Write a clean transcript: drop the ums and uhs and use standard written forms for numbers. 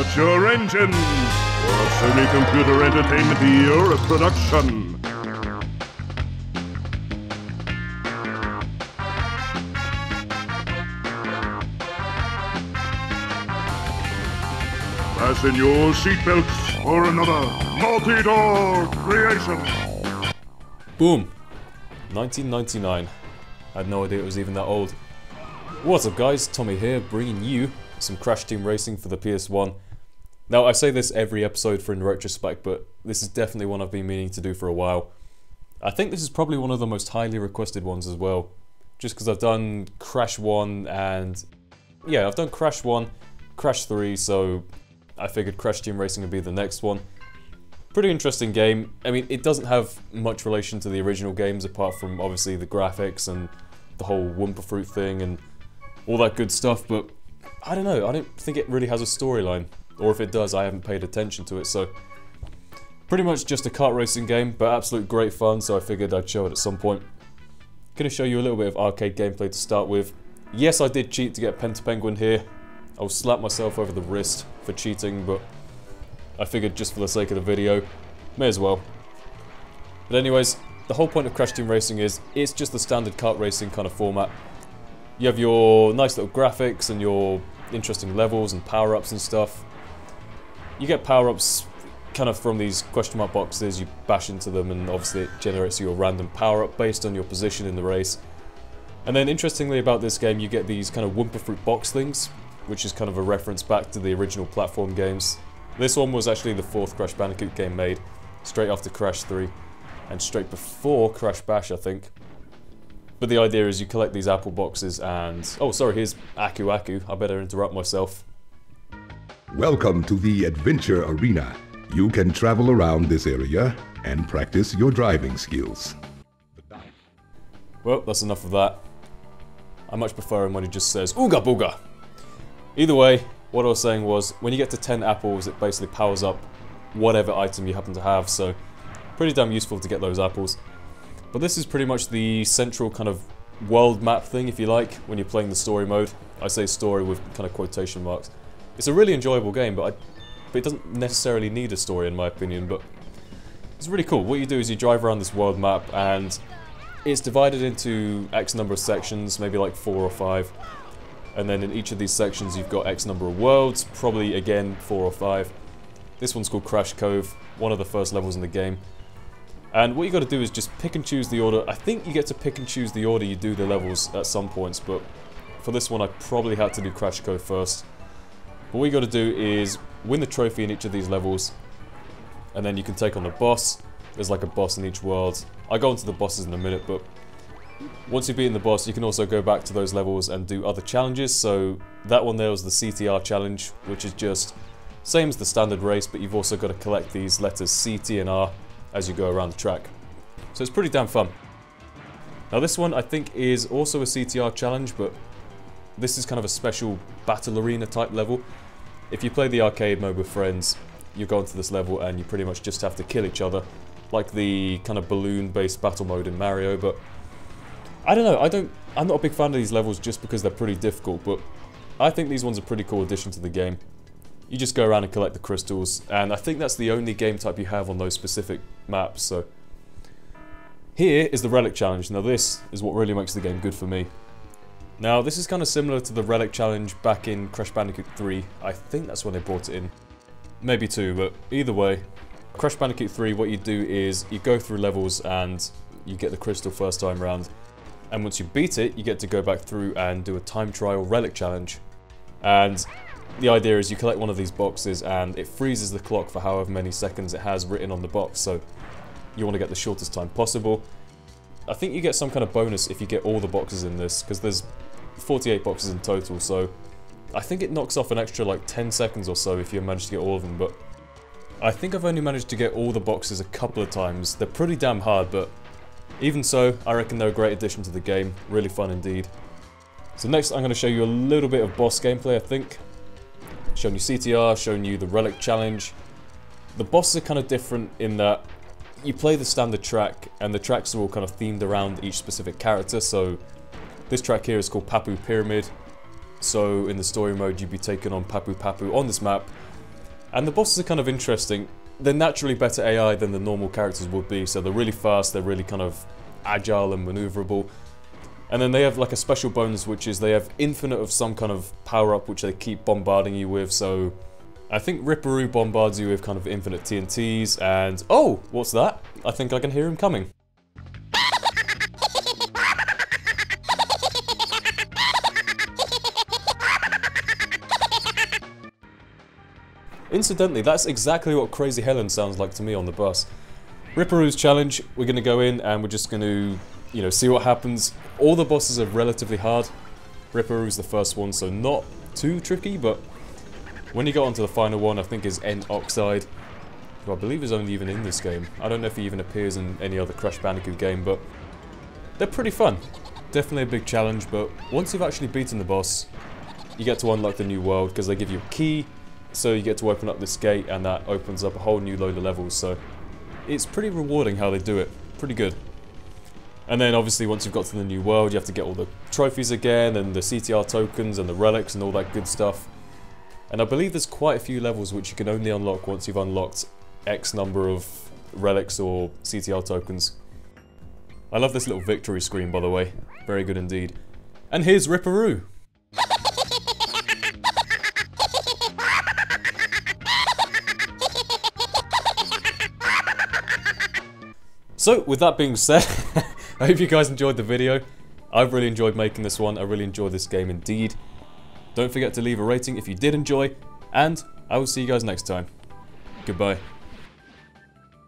Start your engines for Sony Computer Entertainment Europe production. Fasten your seatbelts for another multi-door creation. Boom! 1999. I had no idea it was even that old. What's up guys, Tommy here, bringing you some Crash Team Racing for the PS1. Now I say this every episode for in retrospect, but this is definitely one I've been meaning to do for a while. I think this is probably one of the most highly requested ones as well. Just because I've done Crash 1 and... yeah, I've done Crash 1, Crash 3, so I figured Crash Team Racing would be the next one. Pretty interesting game. I mean, it doesn't have much relation to the original games apart from obviously the graphics and the whole Wumpa Fruit thing and all that good stuff, but I don't know, I don't think it really has a storyline. Or if it does, I haven't paid attention to it, so... pretty much just a kart racing game, but absolute great fun, so I figured I'd show it at some point. Gonna show you a little bit of arcade gameplay to start with. Yes, I did cheat to get Pentapenguin here. I'll slap myself over the wrist for cheating, but I figured just for the sake of the video, may as well. But anyways, the whole point of Crash Team Racing is, it's just the standard kart racing kind of format. You have your nice little graphics and your interesting levels and power-ups and stuff. You get power-ups kind of from these question mark boxes, you bash into them and obviously it generates your random power-up based on your position in the race. And then interestingly about this game, you get these kind of Wumpa Fruit box things, which is kind of a reference back to the original platform games. This one was actually the 4th Crash Bandicoot game made, straight after Crash 3, and straight before Crash Bash, I think. But the idea is you collect these apple boxes and... oh, sorry, here's Aku Aku. I better interrupt myself. Welcome to the Adventure Arena. You can travel around this area and practice your driving skills. Well, that's enough of that. I much prefer him when he just says, Ooga Booga! Either way, what I was saying was, when you get to 10 apples, it basically powers up whatever item you happen to have, so pretty damn useful to get those apples. But this is pretty much the central kind of world map thing, if you like, when you're playing the story mode. I say story with kind of quotation marks. It's a really enjoyable game, but it doesn't necessarily need a story in my opinion, but it's really cool. What you do is you drive around this world map, and it's divided into X number of sections, maybe like 4 or 5. And then in each of these sections you've got X number of worlds, probably again 4 or 5. This one's called Crash Cove, one of the first levels in the game. And what you got to do is just pick and choose the order. I think you get to pick and choose the order you do the levels at some points, but for this one I probably had to do Crash Cove first. But what you got to do is win the trophy in each of these levels, and then you can take on the boss. There's like a boss in each world. I'll go into the bosses in a minute, but once you've beaten the boss, you can also go back to those levels and do other challenges. So that one there was the CTR challenge, which is just same as the standard race, but you've also got to collect these letters C, T and R as you go around the track. So it's pretty damn fun. Now this one I think is also a CTR challenge, but this is kind of a special battle arena type level. If you play the arcade mode with friends, you go into this level and you pretty much just have to kill each other, like the kind of balloon based battle mode in Mario, but I don't know, I'm not a big fan of these levels just because they're pretty difficult, but I think these ones are a pretty cool addition to the game. You just go around and collect the crystals, and I think that's the only game type you have on those specific maps, so... here is the Relic challenge. Now this is what really makes the game good for me. Now this is kind of similar to the Relic challenge back in Crash Bandicoot 3, I think that's when they brought it in. Maybe 2, but either way. Crash Bandicoot 3, what you do is you go through levels and you get the crystal first time round. And once you beat it, you get to go back through and do a time trial Relic challenge. And the idea is you collect one of these boxes and it freezes the clock for however many seconds it has written on the box, so you want to get the shortest time possible. I think you get some kind of bonus if you get all the boxes in this, because there's 48 boxes in total, so I think it knocks off an extra like 10 seconds or so if you manage to get all of them, but I think I've only managed to get all the boxes a couple of times. They're pretty damn hard, but even so, I reckon they're a great addition to the game. Really fun indeed. So next I'm going to show you a little bit of boss gameplay, I think. Showing you CTR, showing you the Relic challenge. The bosses are kind of different in that you play the standard track, and the tracks are all kind of themed around each specific character, so this track here is called Papu Pyramid. So in the story mode you'd be taking on Papu Papu on this map, And the bosses are kind of interesting. They're naturally better AI than the normal characters would be, so they're really fast, they're really kind of agile and maneuverable. And then they have like a special bonus, which is they have infinite of some kind of power-up which they keep bombarding you with, so I think Ripperoo bombards you with kind of infinite TNTs, and oh, what's that? I think I can hear him coming. Incidentally, that's exactly what Crazy Helen sounds like to me on the bus. Ripperoo's challenge, we're going to go in and we're just going to, you know, see what happens. All the bosses are relatively hard. Ripperoo's the first one, so not too tricky, but when you go on to the final one, I think is End Oxide, who I believe is only even in this game. I don't know if he even appears in any other Crash Bandicoot game, but they're pretty fun. Definitely a big challenge, but once you've actually beaten the boss, you get to unlock the new world, because they give you a key, so you get to open up this gate, and that opens up a whole new load of levels, so it's pretty rewarding how they do it. Pretty good. And then obviously once you've got to the new world, you have to get all the trophies again, and the CTR tokens, and the relics, and all that good stuff. And I believe there's quite a few levels which you can only unlock once you've unlocked X number of relics or CTR tokens. I love this little victory screen, by the way. Very good indeed. And here's Ripperoo! So, with that being said, I hope you guys enjoyed the video. I've really enjoyed making this one. I really enjoyed this game indeed. Don't forget to leave a rating if you did enjoy, and I will see you guys next time. Goodbye.